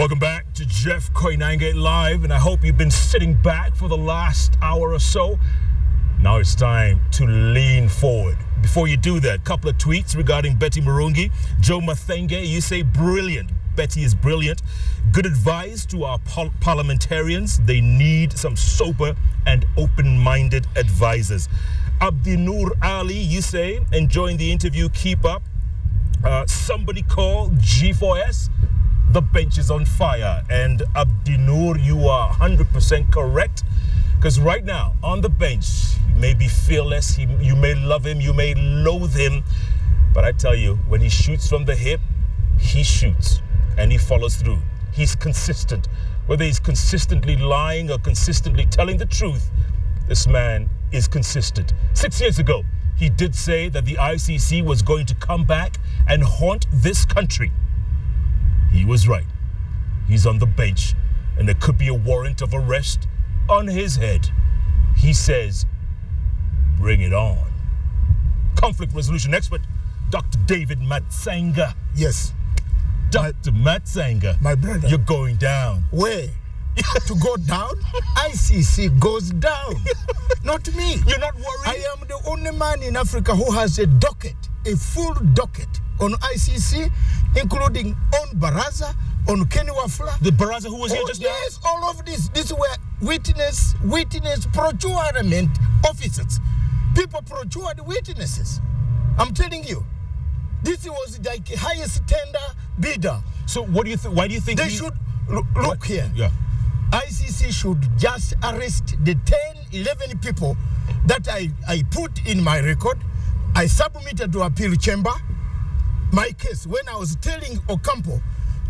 Welcome back to Jeff Koinange Live, and I hope you've been sitting back for the last hour or so. Now it's time to lean forward. Before you do that, a couple of tweets regarding Betty Murungi. Joe Matsanga, you say brilliant. Betty is brilliant. Good advice to our parliamentarians. They need some sober and open-minded advisors. Abdinur Ali, you say, enjoying the interview, keep up. Somebody call G4S. The bench is on fire. And Abdinur, you are 100% correct. Because right now, on the bench, he may be fearless, you may love him, you may loathe him. But I tell you, when he shoots from the hip, he shoots and he follows through. He's consistent. Whether he's consistently lying or consistently telling the truth, this man is consistent. 6 years ago, he did say that the ICC was going to come back and haunt this country. He was right. He's on the bench, and there could be a warrant of arrest on his head. He says, bring it on. Conflict resolution expert, Dr. David Matsanga. Yes. Dr. Matsanga. My brother. You're going down. Where? To go down? ICC goes down. Not me. You're not worried? I am the only man in Africa who has a docket, a full docket on ICC, including on Baraza, on Kenny Wafula. The Baraza who was here just now? Yes, all of this. These were witness procurement officers. People procured witnesses. I'm telling you. This was the highest tender bidder. So what do you think? Why do you think they should look here? Yeah. ICC should just arrest the 10, 11 people that I put in my record. I submitted to appeal chamber my case when I was telling Ocampo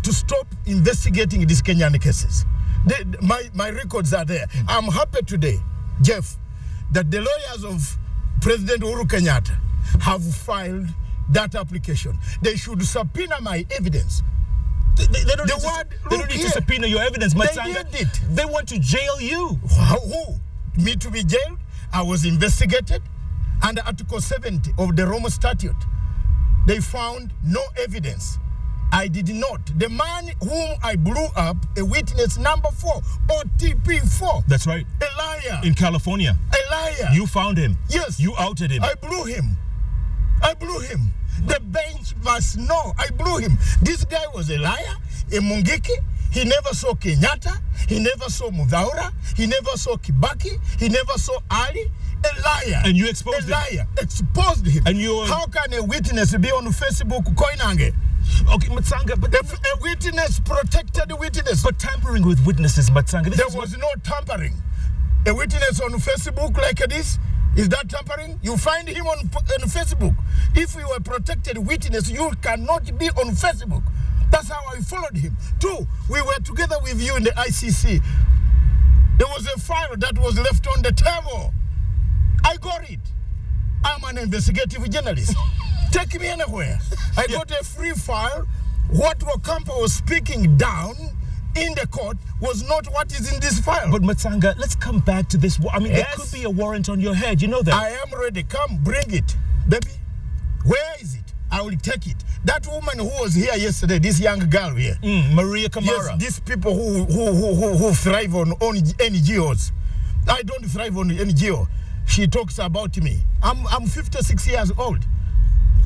to stop investigating these Kenyan cases. My records are there. I'm happy today, Jeff, that the lawyers of President Uhuru Kenyatta have filed that application. They should subpoena my evidence. They don't need to subpoena your evidence, Matsanga. They did it. They want to jail you. Who? Me to be jailed? I was investigated under Article 70 of the Rome Statute. They found no evidence. I did not. The man whom I blew up, a witness number 4, OTP4. That's right. A liar. In California. A liar. You found him. Yes. You outed him. I blew him. The bench must know I blew him. This guy was a liar, a Mungiki. He never saw Kenyatta. He never saw Mudhaura. He never saw Kibaki. He never saw Ali. A liar. And you exposed him. A liar. Exposed him. And you. How can a witness be on Facebook Koinange? Okay, Matsanga, but a witness protected witness. But tampering with witnesses, Matsanga. There was no tampering. A witness on Facebook like this, is that tampering? You find him on Facebook. If you were protected witness, you cannot be on Facebook. That's how I followed him. 2, we were together with you in the ICC. There was a file that was left on the table. I got it. I'm an investigative journalist. Take me anywhere. I got a free file. What Ocampo was speaking down in the court was not what is in this file. But Matsanga, let's come back to this. I mean, yes. There could be a warrant on your head. You know that. I am ready. Come, bring it, baby. Where is it? I will take it. That woman who was here yesterday, this young girl here. Maria Kamara. Yes, these people who thrive on NGOs. I don't thrive on NGO. She talks about me. I'm 56 years old.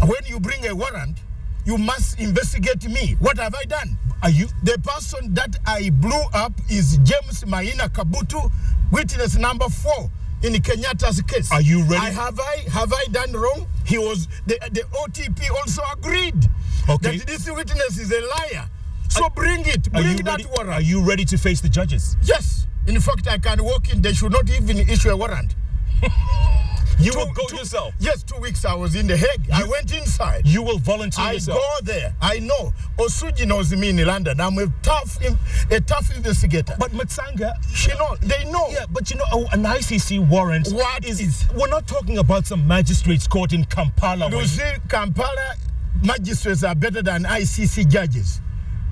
When you bring a warrant, you must investigate me. What have I done? Are you? The person that I blew up is James Maina Kabutu, witness number 4 in Kenyatta's case. Are you ready? Have I done wrong? He was the OTP also agreed that this witness is a liar. So bring it. Bring that warrant. Are you ready to face the judges? Yes. In fact, I can walk in. They should not even issue a warrant. You will go yourself? Yes, 2 weeks I was in The Hague. I went inside. You will volunteer yourself? I go there. I know. Osuji knows me in London. I'm a tough investigator. But Matsanga, they know. Yeah, but you know, an ICC warrant. What is? We're not talking about some magistrates' court in Kampala. You see, Kampala magistrates are better than ICC judges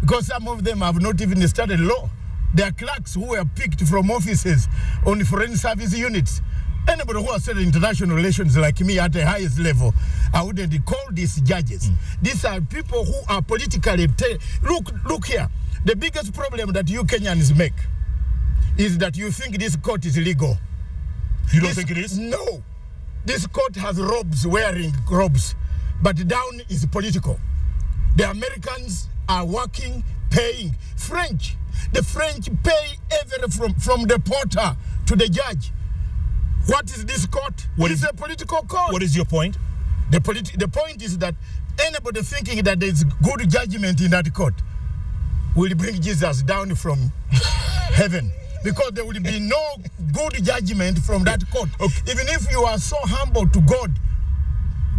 because some of them have not even studied law. They are clerks who were picked from offices on the foreign service units. Anybody who has studied international relations like me at the highest level, I wouldn't call these judges. These are people who are politically... Look here. The biggest problem that you Kenyans make is that you think this court is legal. You don't think it is? No. This court has robes, wearing robes, but down is political. The Americans are working, paying. The French pay everything from the porter to the judge. What is this court? It's a political court. What is your point? The point is that anybody thinking that there's good judgment in that court will bring Jesus down from heaven. Because there will be no good judgment from that court. Okay. Even if you are so humble to God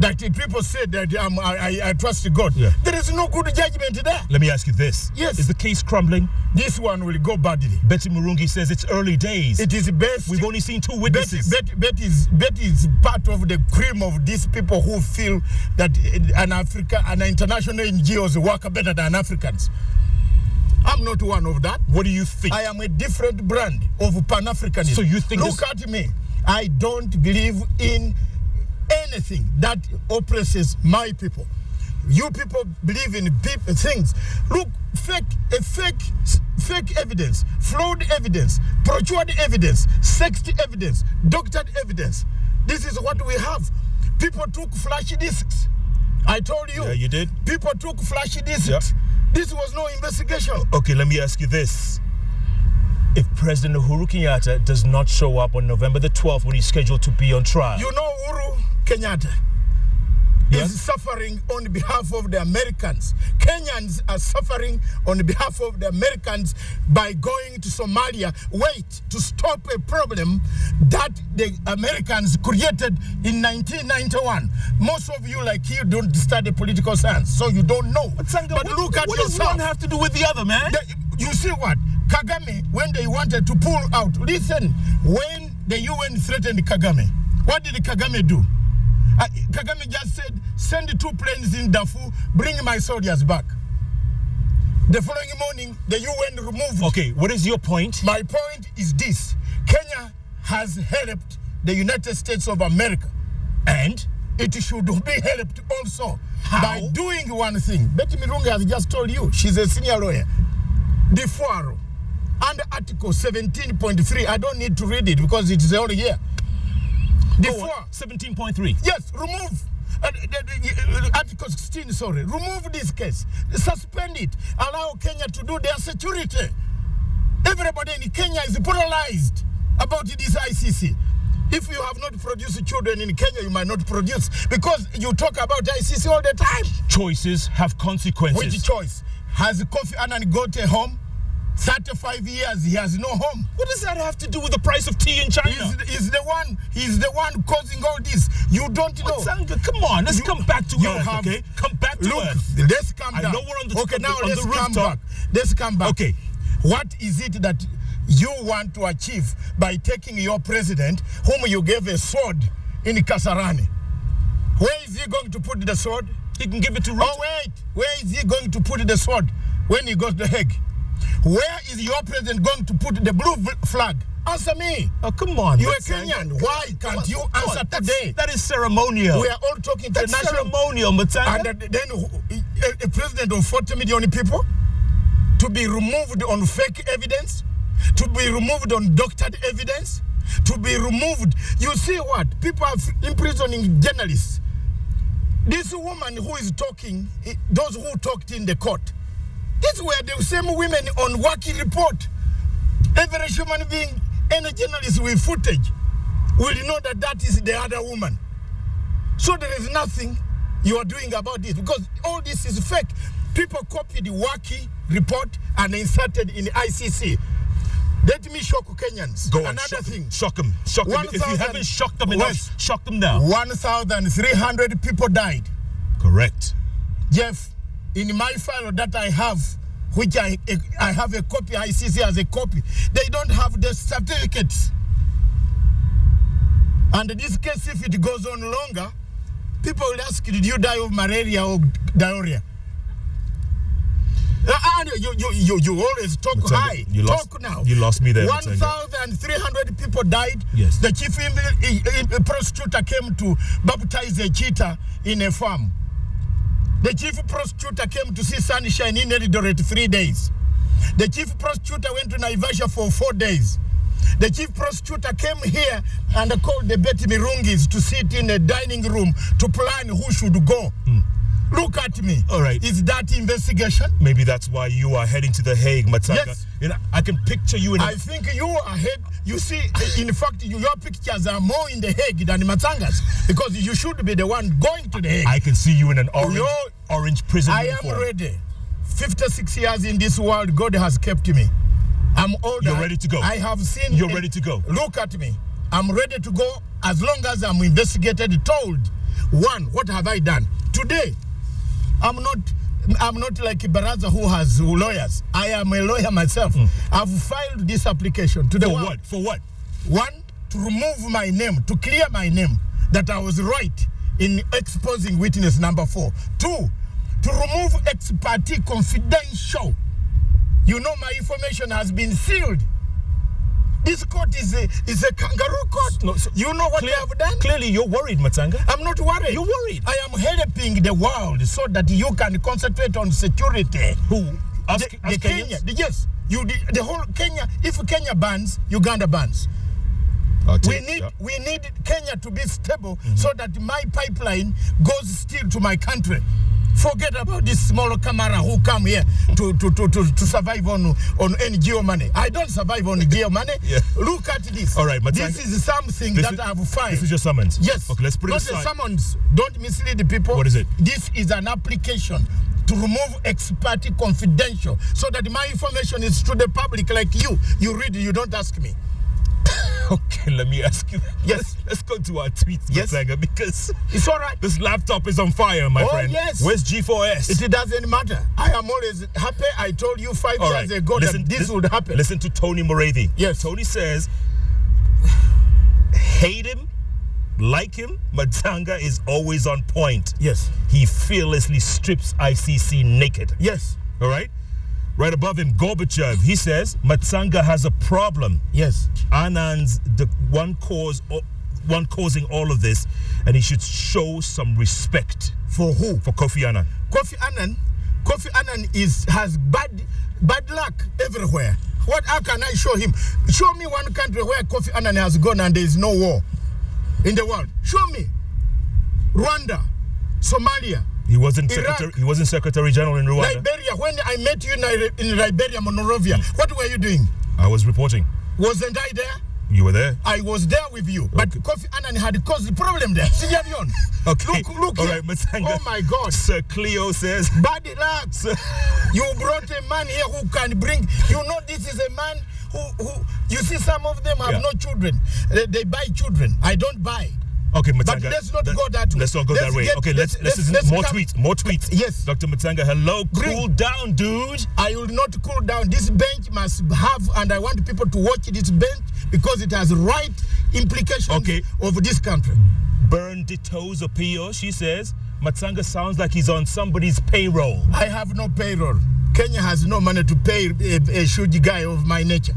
that people say that I trust God, there is no good judgment there. Let me ask you this. Yes. Is the case crumbling? This one will go badly. Betty Murungi says it's early days. It is best. We've only seen 2 witnesses. Betty is part of the cream of these people who feel that an international NGOs work better than Africans. I'm not one of that. What do you think? I am a different brand of Pan-Africanism. So you think... Look at me. I don't believe in anything that oppresses my people. You people believe in things. Look, fake evidence, flawed evidence, procured evidence, sexed evidence, doctored evidence. This is what we have. People took flashy discs. I told you. Yeah, you did. People took flashy discs. Yep. This was no investigation. Okay, let me ask you this. If President Uhuru Kenyatta does not show up on November the 12th when he's scheduled to be on trial... You know Uhuru Kenyatta is suffering on behalf of the Americans. Kenyans are suffering on behalf of the Americans by going to Somalia, to stop a problem that the Americans created in 1991. Most of you, like you, don't study political science, so you don't know. Matsanga, but look at what yourself. What does one have to do with the other, man? You see what? Kagame, when they wanted to pull out, listen, when the UN threatened Kagame, what did Kagame do? Kagame just said, send 2 planes in Darfur, bring my soldiers back. The following morning, the UN removed. Okay, what is your point? My point is this. Kenya has helped the United States of America. And it should be helped also. How? By doing one thing. Betty Mirungi has just told you, she's a senior lawyer. The FOARO, under Article 17.3, I don't need to read it because it's already here. The 17.3. Yes, remove Article 16, sorry. Remove this case. Suspend it. Allow Kenya to do their security. Everybody in Kenya is polarized about this ICC. If you have not produced children in Kenya, you might not produce. Because you talk about ICC all the time. Choices have consequences. Which choice? Has Kofi Annan got a home? 35 years, he has no home. What does that have to do with the price of tea in China? He's the one causing all this. You don't know. Matsanga, come on, let's come back to earth, okay? Come back to earth. Let's come down. I know we're on the Okay, now on let's the come back. Let's come back. Okay. What is it that you want to achieve by taking your president, whom you gave a sword in Kasarani? Where is he going to put the sword? He can give it to Ruto. Oh, wait. Where is he going to put the sword when he goes to The Hague? Where is your president going to put the blue flag? Answer me. Oh, come on. You're a Kenyan. Why can't you answer today? That is ceremonial. We are all talking That's international. Ceremonial, Matsanga. And then a president of 40 million people to be removed on fake evidence, to be removed on doctored evidence, to be removed. You see what? People are imprisoning journalists. This woman who is talking, those who talked in the court, these were the same women on working report. Every human being, any journalist with footage will know that that is the other woman. So there is nothing you are doing about this because all this is fake. People copied the working report and inserted in the ICC. Let me shock Kenyans. Go on, another thing. Shock them. Shock them. If you haven't shocked them enough, shock them now. 1,300 people died. Correct. Jeff, in my file that I have, which I have a copy, ICC has a copy, they don't have the certificates. And in this case, if it goes on longer, people will ask, did you die of malaria or diarrhea? You always talk high. Talk now. You lost me there. 1,300 people died. Yes. The chief prosecutor came to baptize a cheetah in a farm. The chief prosecutor came to see sunshine in Eldoret 3 days. The chief prosecutor went to Naivasha for 4 days. The chief prosecutor came here and called the Betty Mirungis to sit in a dining room to plan who should go. Look at me. All right. Is that investigation? Maybe that's why you are heading to The Hague, Matsanga. Yes. You know, I can picture you in I think you are ahead. You see, in fact, your pictures are more in The Hague than Matsanga's, because you should be the one going to The Hague. I can see you in an orange prison uniform. I am ready. 56 years in this world, God has kept me. I'm older. You're ready to go. I have seen. You're ready to go. Look at me. I'm ready to go as long as I'm investigated, told. One, what have I done? Today, I'm not like Baraza who has lawyers. I am a lawyer myself. I've filed this application to the For world. what? For what? One, to remove my name, to clear my name, that I was right in exposing witness number 4. 2, to remove ex parte confidential. You know my information has been sealed. This court is a kangaroo court. No, so you know what they have done? Clearly you're worried, Matsanga. I'm not worried. You're worried. I am helping the world so that you can concentrate on security. Who? The Kenya. Yes. The whole Kenya. If Kenya bans, Uganda bans. We need Kenya to be stable so that my pipeline goes still to my country. Forget about this small camera who come here to survive on NGO money. I don't survive on NGO money. Yeah. Look at this. All right, this is something that I've filed. This is your summons? Yes. Okay, let's put it aside. Not a summons. Don't mislead the people. What is it? This is an application to remove ex parte confidential so that my information is to the public like you. You read, you don't ask me. Okay, let me ask you. Yes. Let's go to our tweets, yes. Matsanga, because it's all right. This laptop is on fire, my friend. Yes. Where's G4S? It doesn't matter. I am always happy. I told you 5 years ago that this would happen. Listen to Tony Morathi. Yes. Tony says, hate him, like him, Matsanga is always on point. Yes. He fearlessly strips ICC naked. Yes. All right? Right above him, Gorbachev, he says, Matsanga has a problem. Yes. Anand's the one causing all of this, and he should show some respect. For who? For Kofi Annan. Kofi Annan has bad luck everywhere. How can I show him? Show me one country where Kofi Annan has gone and there is no war in the world. Show me. Rwanda, Somalia. He wasn't Secretary General in Rwanda. Liberia. When I met you in Liberia, Monrovia, what were you doing? I was reporting. Wasn't I there? You were there. I was there with you. Okay. But Kofi Annan had caused the problem there. Okay. Look all here. Right, Matsanga. Oh my God. Sir Cleo says. Bad luck. You brought a man here who can bring. You know, this is a man who you see, some of them have no children. They buy children. I don't buy. Okay, Matsanga. But let's not go that way. Let's not go that way. Okay, let's listen. More tweets. Yes. Dr. Matsanga, hello. Cool down, dude. I will not cool down. This bench must have, and I want people to watch this bench because it has right implications of this country. Burn Dito's appeal, she says. Matsanga sounds like he's on somebody's payroll. I have no payroll. Kenya has no money to pay a shuji guy of my nature.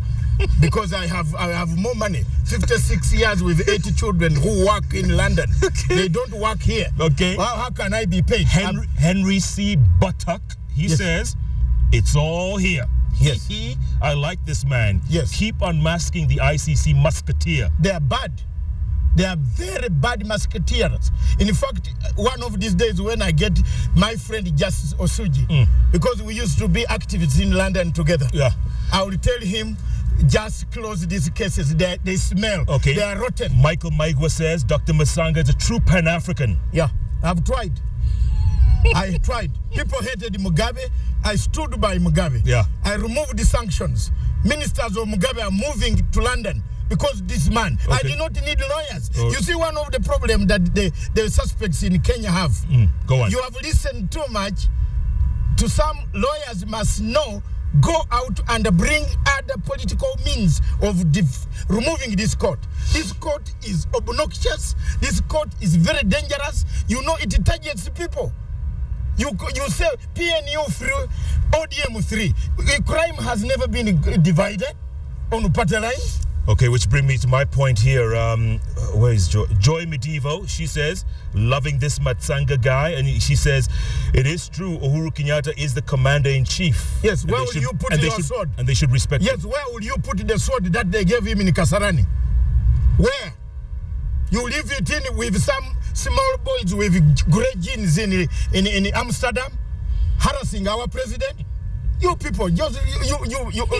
Because I have more money. 56 years with 80 children who work in London. Okay. They don't work here. Okay. Well, how can I be paid? Henry C. Buttock, he says, it's all here. Yes. I like this man. Yes. Keep unmasking the ICC musketeer. They are bad. They are very bad musketeers. In fact, one of these days when I get my friend Justice Osuji, because we used to be activists in London together, I will tell him, just close these cases. They smell. Okay. They are rotten. Michael Maigwa says Dr. Matsanga is a true Pan-African. Yeah, I've tried. I tried. People hated Mugabe. I stood by Mugabe. Yeah. I removed the sanctions. Ministers of Mugabe are moving to London because this man. I did not need lawyers. You see, one of the problems that the suspects in Kenya have. Go on. You have listened too much to some lawyers must know. Go out and bring other political means of removing this court. This court is obnoxious. This court is very dangerous. You know, it targets people. You say PNU 3, ODM 3. Crime has never been divided on party lines. Okay, which brings me to my point here. Where is Joy? Joy Medivo, she says, loving this Matsanga guy, and she says, it is true, Uhuru Kenyatta is the commander-in-chief. Yes, where will you put your sword? And they should respect Yes, him. where will you put the sword that they gave him in Kasarani? Where? You leave it in with some small boys with grey jeans in Amsterdam, harassing our president? You people, just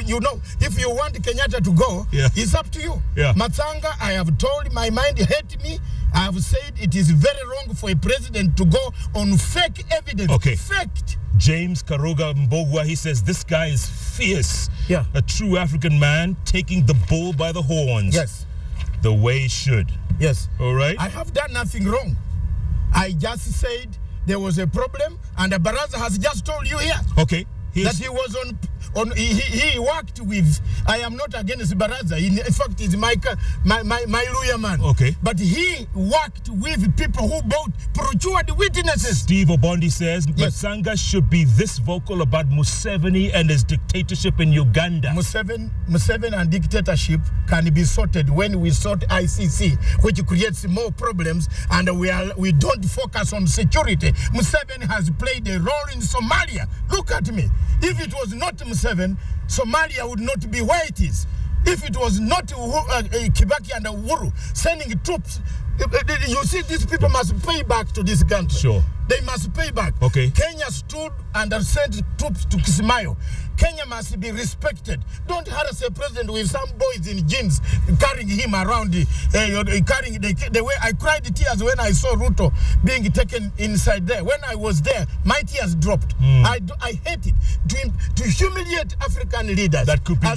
you know, if you want Kenyatta to go, it's up to you. Yeah. Matsanga, I have told my mind hate me. I have said it is very wrong for a president to go on fake evidence. Okay. Faked. James Karuga Mbogwa, he says, this guy is fierce. Yeah. A true African man taking the bull by the horns. Yes. The way he should. Yes. All right? I have done nothing wrong. I just said there was a problem, and the Baraza has just told you here. Okay. That he was he worked with. I am not against Baraza. In fact, he's my lawyer man. Okay. But he worked with people who both procured witnesses. Steve Obondi says Matsanga should be this vocal about Museveni and his dictatorship in Uganda. Museveni and dictatorship can be sorted when we sort ICC, which creates more problems, and we don't focus on security. Museveni has played a role in Somalia. Look at me. If it was not Museveni, Somalia would not be where it is. If it was not Kibaki and Uhuru sending troops, you see, these people must pay back to this country. Sure. They must pay back. Okay. Kenya stood and sent troops to Kismayo. Kenya must be respected. Don't harass a president with some boys in jeans carrying him around, carrying the way I cried tears when I saw Ruto being taken inside there. When I was there, my tears dropped. I hate it. To humiliate African leaders. That could be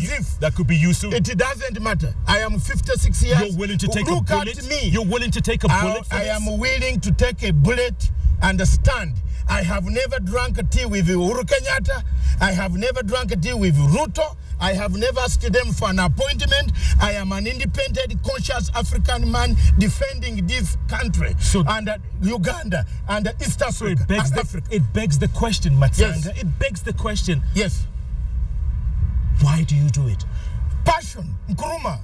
that could be you soon. It doesn't matter. I am 56 years. You're willing to take a bullet? Look at me. You're willing to take a bullet for I this? am willing to take a bullet and stand. I have never drunk a tea with Uhuru Kenyatta. I have never drunk a tea with Ruto. I have never asked them for an appointment. I am an independent, conscious African man defending this country and Uganda and East Africa. It begs the question, Matsanga. Yes. It begs the question. Yes. Why do you do it? Passion. Nkrumah.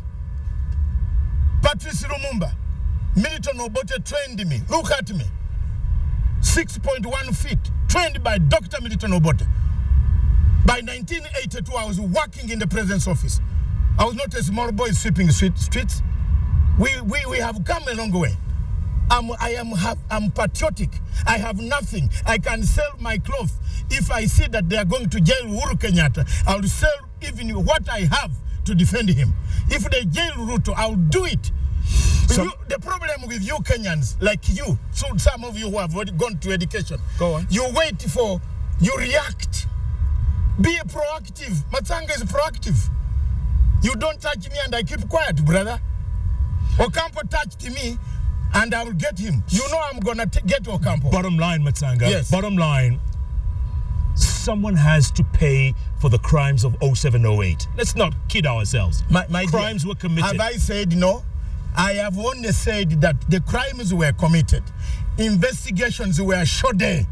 Patrice Lumumba. Milton Obote trained me. Look at me. 6.1 feet. Trained by Dr. Milton Obote. By 1982, I was working in the president's office. I was not a small boy sweeping streets. We have come a long way. I'm patriotic. I have nothing. I can sell my clothes. If I see that they are going to jail Uhuru Kenyatta, I will sell even what I have to defend him. If they jail Ruto, I will do it. The problem with you Kenyans, like you, so some of you who have already gone to education, go on. You react. Be proactive. Matsanga is proactive. You don't touch me and I keep quiet, brother. Ocampo touched me and I will get him. You know I'm going to get Ocampo. Bottom line, Matsanga. Yes. Bottom line, someone has to pay for the crimes of 0708. Let's not kid ourselves. My crimes dear, were committed. Have I said no? I have only said that the crimes were committed. Investigations were shoddy.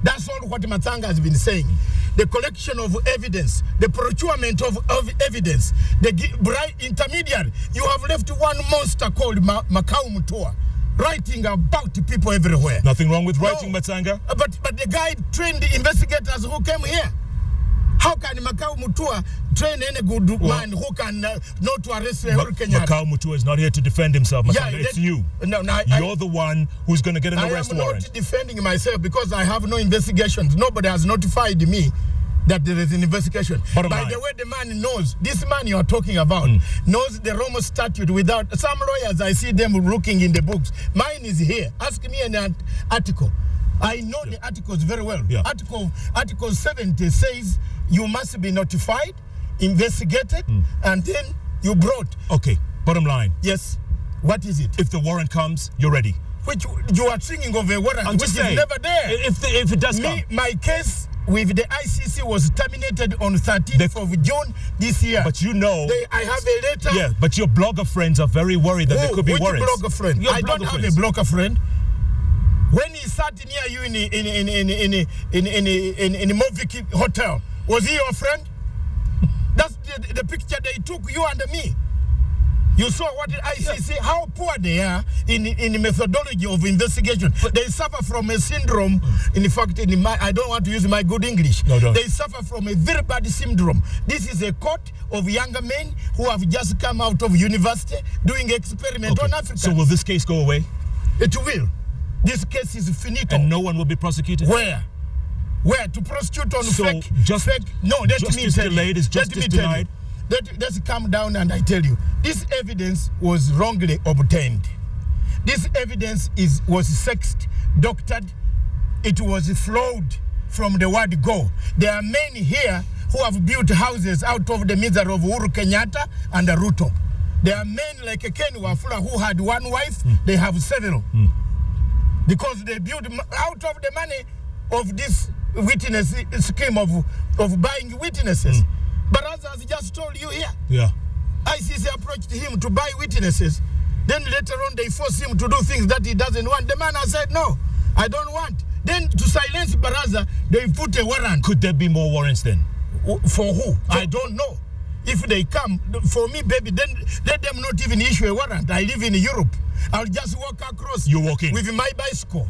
That's all what Matsanga has been saying. The collection of evidence, the procurement of evidence, the intermediary. You have left one monster called Makau Mutua writing about people everywhere. Nothing wrong with writing, Matsanga. But the guy trained the investigators who came here. How can Makau Mutua train any good man who can not to arrest Uhuru Kenyatta? Makau Mutua is not here to defend himself, Matsanga. Yeah, it's you. No, You're the one who's going to get an arrest warrant. I am not defending myself because I have no investigations. Nobody has notified me that there is an investigation. By the way, the man knows, this man you are talking about, knows the Roma statute without, some lawyers, I see them looking in the books. Mine is here. Ask me an article. I know the articles very well. Yeah. Article 70 says you must be notified, investigated, and then you brought. Okay, bottom line. Yes. What is it? If the warrant comes, you're ready. Which you are thinking of a warrant which is never there. If it does come. My case with the ICC was terminated on 13th of June this year. But you know... I have a letter. Yeah, but your blogger friends are very worried that there could be warrants. Which blogger friend? I don't have a blogger friend. When he signed sat near you in Movik hotel. Was he your friend? That's the picture they took, you and me. You saw what the ICC, how poor they are in the methodology of investigation. But they suffer from a syndrome. In fact, I don't want to use my good English. No, don't. They suffer from a very bad syndrome. This is a court of younger men who have just come out of university doing experiment on Africa. So will this case go away? It will. This case is finito. And no one will be prosecuted? Where? Where? To prosecute on fake? Fake? No, let me tell you. Delayed is justice denied? Let's come down and I tell you. This evidence was wrongly obtained. This evidence was sexed, doctored. It was flowed from the word go. There are men here who have built houses out of the misery of Uhuru Kenyatta and Ruto. There are men like Ken Wafula who had one wife, they have several. Because they built out of the money of this witness scheme of buying witnesses. But as I just told you here, ICC approached him to buy witnesses. Then later on they forced him to do things that he doesn't want. The man has said, no, I don't want. Then to silence Baraza, they put a warrant. Could there be more warrants then? For who? I don't know. If they come, for me, baby, then let them not even issue a warrant. I live in Europe. I'll just walk across. You're walking? With my bicycle.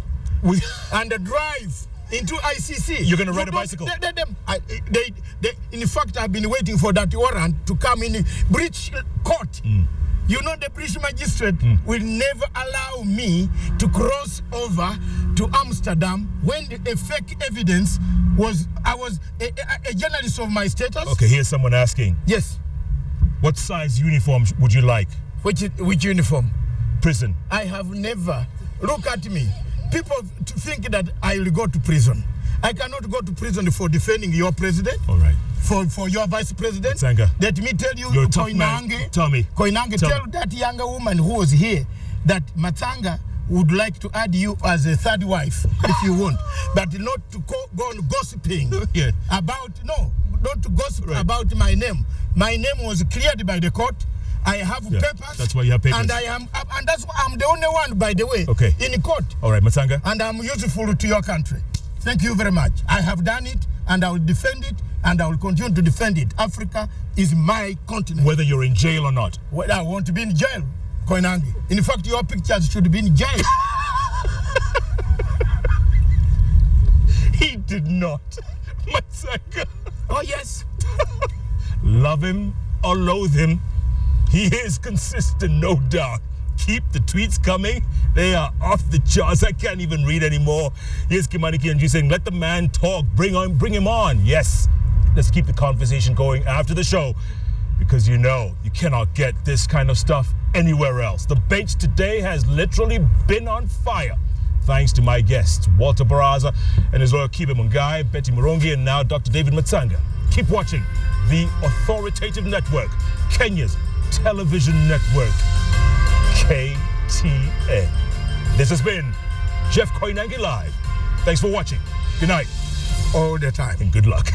And drive into ICC. You're going to ride a bicycle? In fact, I've been waiting for that warrant to come in British court. You know, the British magistrate will never allow me to cross over to Amsterdam when a fake evidence was, I was a journalist of my status. Okay, here's someone asking. Yes. What size uniform would you like? Which uniform? Prison. I have never. Look at me. People think that I will go to prison. I cannot go to prison for defending your president. All right. For your vice president. Matsanga. Let me tell you, Koinange. Tell me. Koinange, tell that younger woman who was here that Matsanga would like to add you as a third wife if you want, but not to go on gossiping about, not to gossip about my name. My name was cleared by the court. I have papers. That's why you have papers. And that's why I'm the only one, by the way, in court. All right, Matsanga. And I'm useful to your country. Thank you very much. I have done it, and I will defend it, and I will continue to defend it. Africa is my continent. Whether you're in jail or not. Well, I want to be in jail, Koinange. In fact, your pictures should be in jail. He did not. Matsanga. Oh, yes. Love him or loathe him, he is consistent, no doubt. Keep the tweets coming. They are off the charts. I can't even read anymore. Here's Koinange saying, let the man talk. Bring him on. Yes. Let's keep the conversation going after the show, because you cannot get this kind of stuff anywhere else. The bench today has literally been on fire. Thanks to my guests, Walter Baraza and his lawyer Kibe Mungai, Betty Murungi, and now Dr. David Matsanga. Keep watching the authoritative network, Kenya's television network, KTN. This has been Jeff Koinange Live. Thanks for watching. Good night. All the time. And good luck.